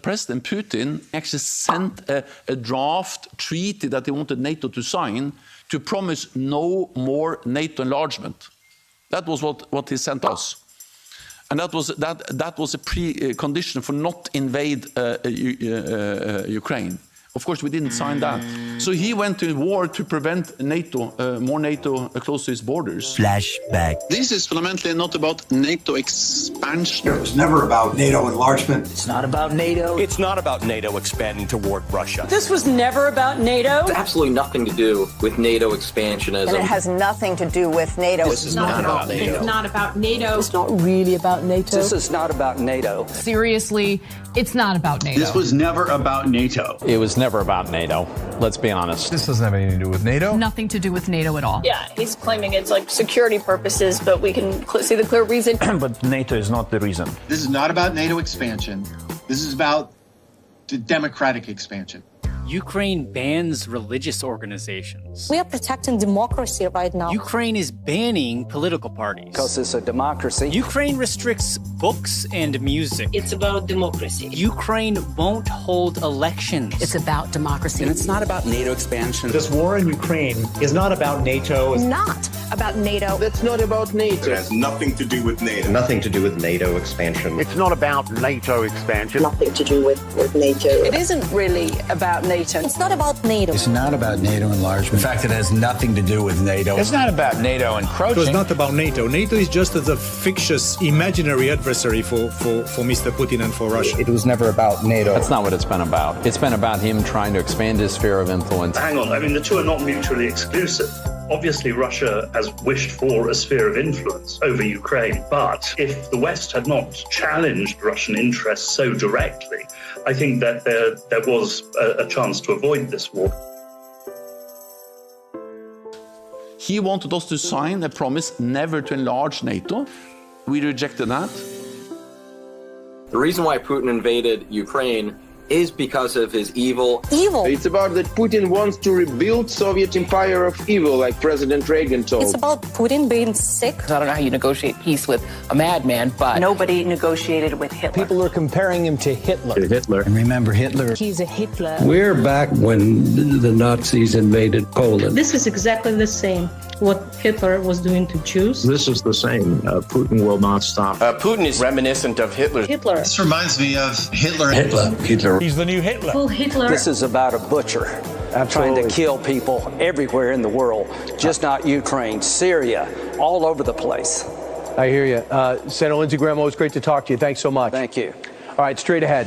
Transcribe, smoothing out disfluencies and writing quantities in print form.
President Putin actually sent a draft treaty that he wanted NATO to sign to promise no more NATO enlargement. That was what he sent us. And that was a precondition for not invade Ukraine. Of course, we didn't sign that. So he went to war to prevent NATO, more NATO close to his borders. Flashback. This is fundamentally not about NATO expansion. It was never about NATO enlargement. It's not about NATO. It's not about NATO expanding toward Russia. This was never about NATO. It's absolutely nothing to do with NATO expansionism. And it has nothing to do with NATO. This is not about NATO. It's not about NATO. It's not really about NATO. This is not about NATO. Seriously, it's not about NATO. This was never about NATO. It was never about NATO. Let's be honest. This doesn't have anything to do with NATO. Nothing to do with NATO at all. Yeah, he's claiming it's like security purposes, but we can see the clear reason. But NATO is not the reason. This is not about NATO expansion. This is about the democratic expansion. Ukraine bans religious organizations. We are protecting democracy right now. Ukraine is banning political parties. Because it's a democracy. Ukraine restricts books and music. It's about democracy. Ukraine won't hold elections. It's about democracy. And it's not about NATO expansion. This war in Ukraine is not about NATO. It's not about NATO. That's not about NATO. It has nothing to do with NATO. Nothing to do with NATO expansion. It's not about NATO expansion. Nothing to do with NATO. It isn't really about NATO. It's not about NATO. It's not about NATO enlargement. In fact, it has nothing to do with NATO. It's not about NATO encroaching. It was not about NATO. NATO is just a fictitious, imaginary adversary for Mr. Putin and for Russia. It was never about NATO. That's not what it's been about. It's been about him trying to expand his sphere of influence. Hang on, I mean, the two are not mutually exclusive. Obviously, Russia has wished for a sphere of influence over Ukraine, but if the West had not challenged Russian interests so directly, I think that there was a chance to avoid this war. He wanted us to sign a promise never to enlarge NATO. We rejected that. The reason why Putin invaded Ukraine is because of his evil. It's about that Putin wants to rebuild Soviet empire of evil, like President Reagan told. It's about Putin being sick. I don't know how you negotiate peace with a madman, but Nobody negotiated with Hitler. People are comparing him to Hitler. And remember, Hitler. He's a Hitler. We're back when the Nazis invaded Poland. This is exactly the same what Hitler was doing to Jews. This is the same. Putin will not stop. Putin is reminiscent of Hitler. Hitler. This reminds me of Hitler. Hitler. He's the new Hitler. Full Hitler. This is about a butcher trying to kill people everywhere in the world, just not Ukraine, Syria, all over the place. I hear you. Senator Lindsey Graham, always great to talk to you. Thanks so much. Thank you. All right, straight ahead.